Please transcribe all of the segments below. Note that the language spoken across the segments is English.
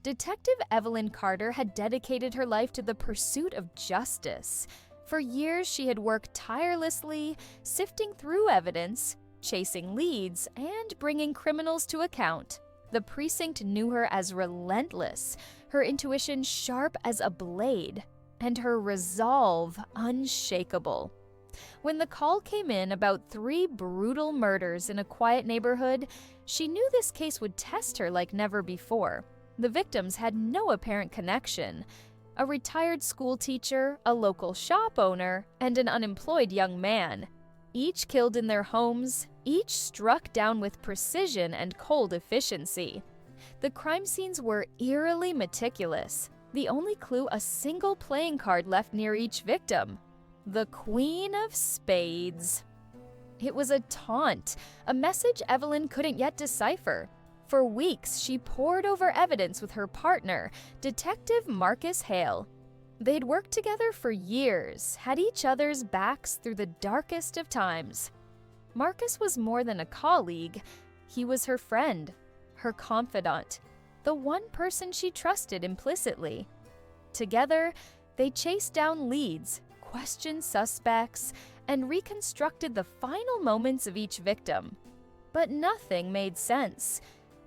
Detective Evelyn Carter had dedicated her life to the pursuit of justice. For years, she had worked tirelessly, sifting through evidence, chasing leads, and bringing criminals to account. The precinct knew her as relentless, her intuition sharp as a blade, and her resolve unshakable. When the call came in about 3 brutal murders in a quiet neighborhood, she knew this case would test her like never before. The victims had no apparent connection. A retired school teacher, a local shop owner, and an unemployed young man. Each killed in their homes, each struck down with precision and cold efficiency. The crime scenes were eerily meticulous, the only clue a single playing card left near each victim. The Queen of Spades. It was a taunt, a message Evelyn couldn't yet decipher. For weeks, she pored over evidence with her partner, Detective Marcus Hale. They'd worked together for years, had each other's backs through the darkest of times. Marcus was more than a colleague. He was her friend, her confidant, the one person she trusted implicitly. Together, they chased down leads, questioned suspects, and reconstructed the final moments of each victim. But nothing made sense.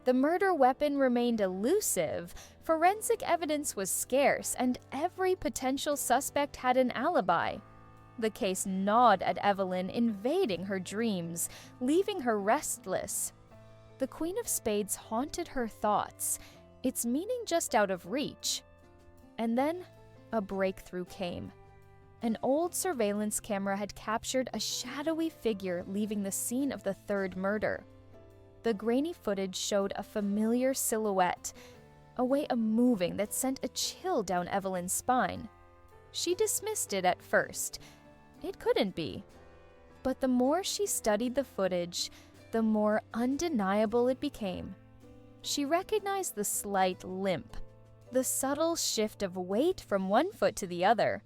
The murder weapon remained elusive, forensic evidence was scarce, and every potential suspect had an alibi. The case gnawed at Evelyn, invading her dreams, leaving her restless. The Queen of Spades haunted her thoughts, its meaning just out of reach. And then, a breakthrough came. An old surveillance camera had captured a shadowy figure leaving the scene of the 3rd murder. The grainy footage showed a familiar silhouette, a way of moving that sent a chill down Evelyn's spine. She dismissed it at first. It couldn't be. But the more she studied the footage, the more undeniable it became. She recognized the slight limp, the subtle shift of weight from one foot to the other.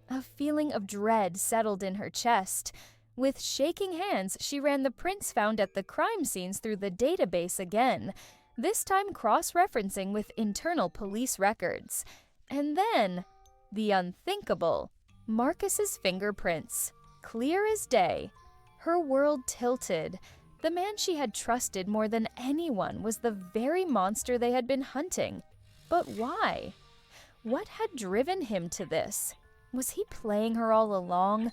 A feeling of dread settled in her chest. With shaking hands, she ran the prints found at the crime scenes through the database again, this time cross-referencing with internal police records. And then, the unthinkable. Marcus's fingerprints, clear as day. Her world tilted. The man she had trusted more than anyone was the very monster they had been hunting. But why? What had driven him to this? Was he playing her all along?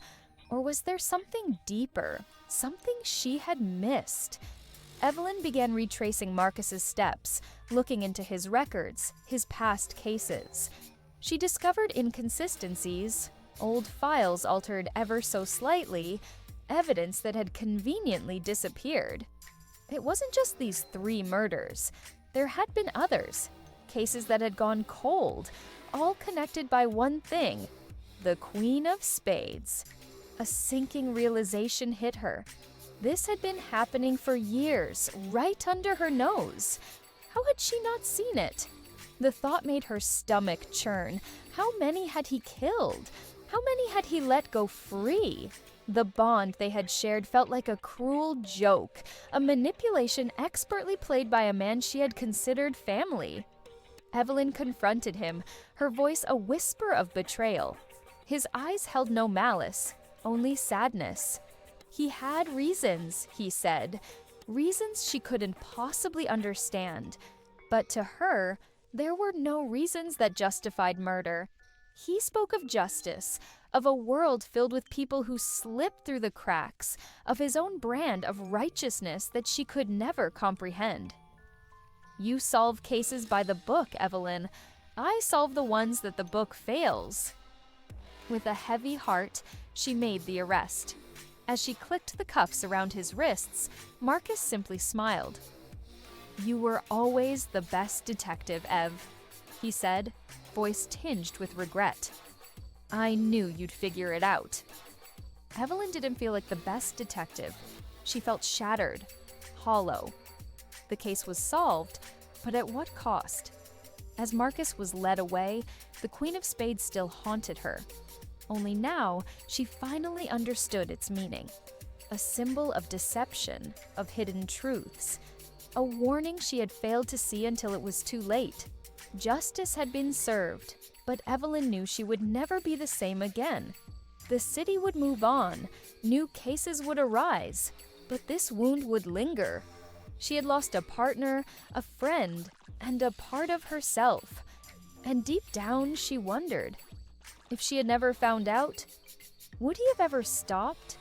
Or was there something deeper, something she had missed? Evelyn began retracing Marcus's steps, looking into his records, his past cases. She discovered inconsistencies, old files altered ever so slightly, evidence that had conveniently disappeared. It wasn't just these 3 murders. There had been others, cases that had gone cold, all connected by one thing: the Queen of Spades. A sinking realization hit her. This had been happening for years, right under her nose. How had she not seen it? The thought made her stomach churn. How many had he killed? How many had he let go free? The bond they had shared felt like a cruel joke, a manipulation expertly played by a man she had considered family. Evelyn confronted him, her voice a whisper of betrayal. His eyes held no malice, only sadness. He had reasons, he said, reasons she couldn't possibly understand. But to her, there were no reasons that justified murder. He spoke of justice, of a world filled with people who slipped through the cracks, of his own brand of righteousness that she could never comprehend. You solve cases by the book, Evelyn. I solve the ones that the book fails. With a heavy heart, she made the arrest. As she clicked the cuffs around his wrists, Marcus simply smiled. "You were always the best detective, Ev," he said, voice tinged with regret. "I knew you'd figure it out." Evelyn didn't feel like the best detective. She felt shattered, hollow. The case was solved, but at what cost? As Marcus was led away, the Queen of Spades still haunted her. Only now, she finally understood its meaning. A symbol of deception, of hidden truths. A warning she had failed to see until it was too late. Justice had been served, but Evelyn knew she would never be the same again. The city would move on, new cases would arise, but this wound would linger. She had lost a partner, a friend, and a part of herself. And deep down, she wondered, if she had never found out, would he have ever stopped?